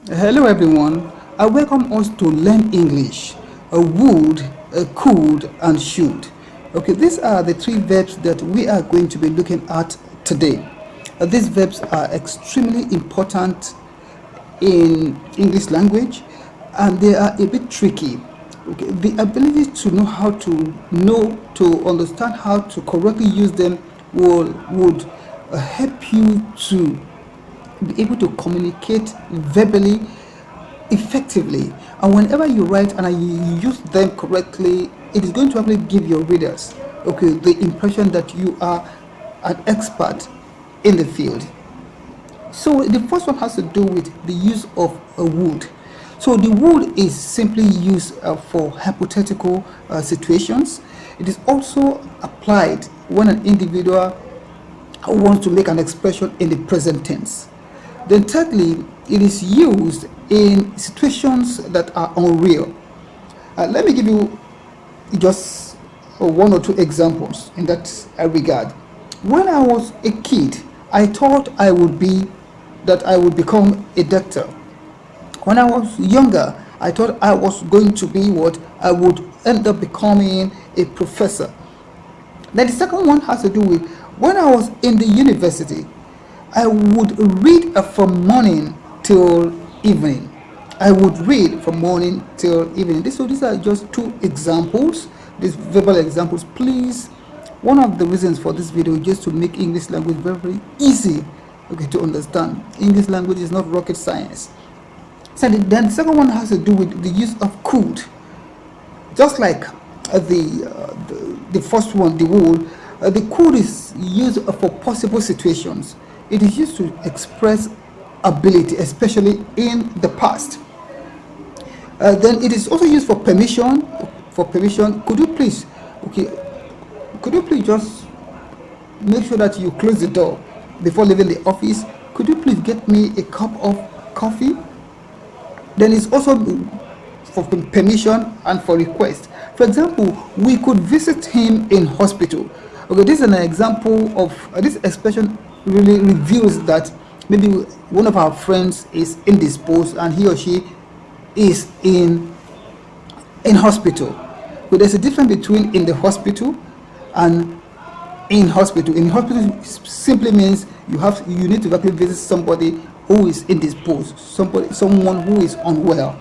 Hello everyone, I welcome us to Learn English, a would, a could and should. Okay, these are the three verbs that we are going to be looking at today. These verbs are extremely important in English language and they are a bit tricky. Okay, the ability to to understand how to correctly use them would help you to be able to communicate verbally effectively, and whenever you write and you use them correctly, it is going to actually give your readers the impression that you are an expert in the field. So the first one has to do with the use of a would. So the would is simply used for hypothetical situations. It is also applied when an individual wants to make an expression in the present tense. Then thirdly, it is used in situations that are unreal. Let me give you just one or two examples in that regard. When I was a kid, I thought I would become a doctor. When I was younger, I thought I was going to be what I would end up becoming a professor. Then the second one has to do with when I was in the university, I would read from morning till evening. I would read from morning till evening. So these are just two examples, these verbal examples. Please, one of the reasons for this video is just to make English language very, very easy to understand. English language is not rocket science. So then the second one has to do with the use of could. Just like the first one, the would, the could is used for possible situations. It is used to express ability, especially in the past. Then it is also used for permission. For permission, could you please just make sure that you close the door before leaving the office? Could you please get me a cup of coffee? Then it's also for permission and for request. For example, we could visit him in hospital. Okay, this is an example of this expression really reveals that maybe one of our friends is indisposed and he or she is in hospital. But there's a difference between in the hospital and in hospital. In hospital simply means you need to actually visit somebody who is indisposed, someone who is unwell.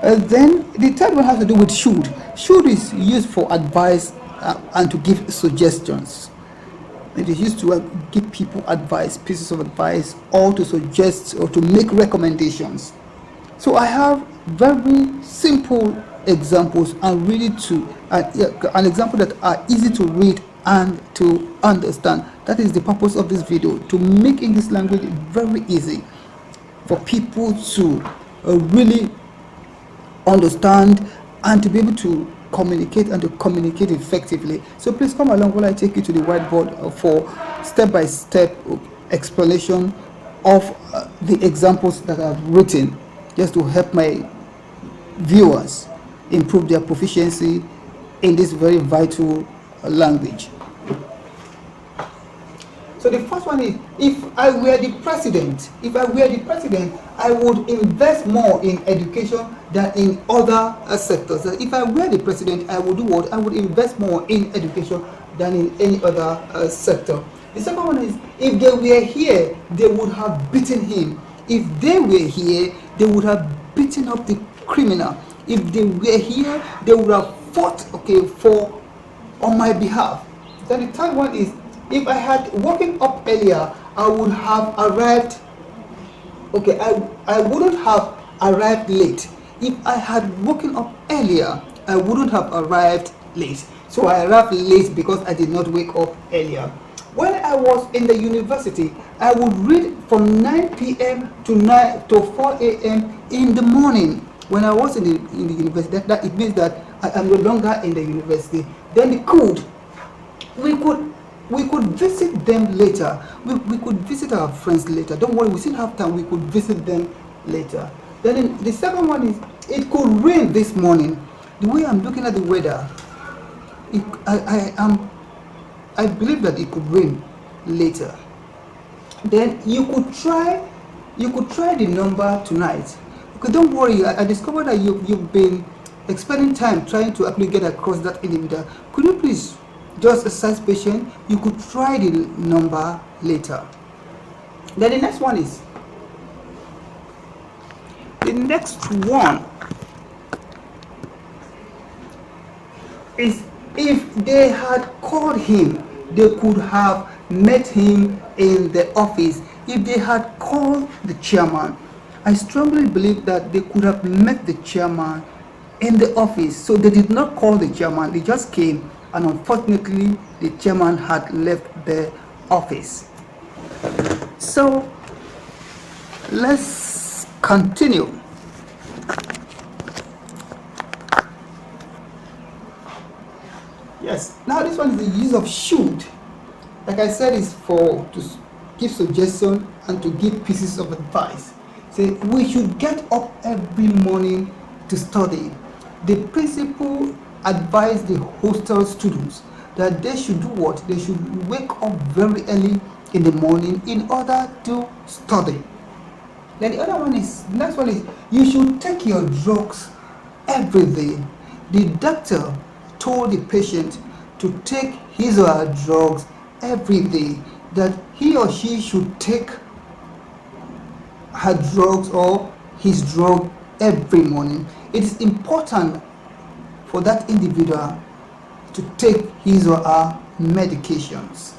Then the third one has to do with should. Should is used for advice and to give suggestions. It is used to give people advice, pieces of advice, or to suggest or to make recommendations. So I have very simple examples and really an example that are easy to read and to understand. That is the purpose of this video, to make English language very easy for people to really understand and to be able to communicate and to communicate effectively. So please come along while I take you to the whiteboard for step-by-step explanation of the examples that I've written, just to help my viewers improve their proficiency in this very vital language. So the first one is, if I were the president, I would invest more in education than in other sectors. So if I were the president, I would do what? I would invest more in education than in any other sector. The second one is, if they were here, they would have beaten him. If they were here, they would have beaten up the criminal. If they were here, they would have fought on my behalf. Then the third one is, if I had woken up earlier, I would have arrived. I wouldn't have arrived late. If I had woken up earlier, I wouldn't have arrived late. So I arrived late because I did not wake up earlier. When I was in the university, I would read from 9 p.m. to 4 a.m. in the morning. When I was in the university, that it means that I am no longer in the university. Then we could visit them later. We could visit our friends later. Don't worry, we still have time. We could visit them later. Then the second one is, it could rain this morning. The way I'm looking at the weather, I believe that it could rain later. Then you could try You could try the number tonight. Okay, don't worry. I discovered that you've been expending time trying to actually get across that individual. Could you please just exercise patience? You could try the number later. Then the next one is if they had called him, they could have met him in the office. If they had called the chairman, I strongly believe that they could have met the chairman in the office. So they did not call the chairman, they just came, and unfortunately the chairman had left the office. So let's continue. Yes, now this one is the use of should. Like I said, is for to give suggestion and to give pieces of advice. Say we should get up every morning to study. The principal advised the hostel students that they should do what? They should wake up very early in the morning in order to study. Then the other one is, next one is, you should take your drugs every day. The doctor told the patient to take his or her drugs every day, that he or she should take her drugs or his drug every morning. It is important for that individual to take his or her medications.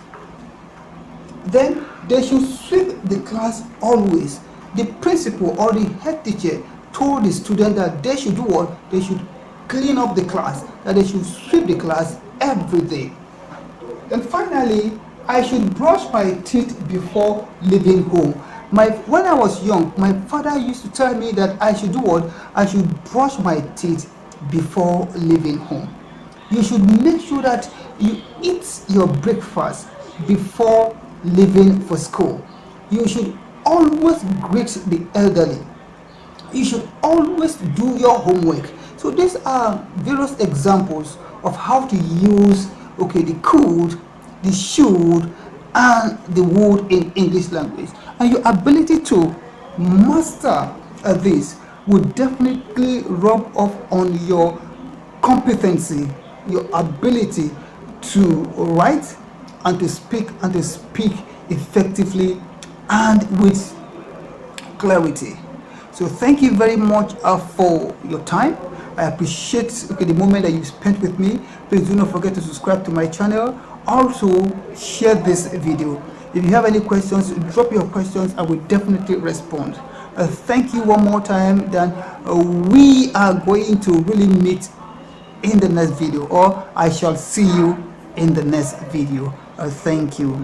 Then they should sweep the class always. The principal or the head teacher told the student that they should do what? They should clean up the class, that they should sweep the class every day. And finally, I should brush my teeth before leaving home. When I was young, my father used to tell me that I should do what? I should brush my teeth before leaving home. You should make sure that you eat your breakfast before leaving for school. You should always greet the elderly. You should always do your homework. So these are various examples of how to use the could, the should, and the would in English language. And your ability to master this would definitely rub off on your competency, your ability to write and to speak effectively and with clarity. So thank you very much for your time. I appreciate the moment that you spent with me. Please do not forget to subscribe to my channel. Also share this video. If you have any questions, drop your questions. I will definitely respond. Thank you one more time. Then we are going to really meet in the next video, or I shall see you in the next video. Thank you.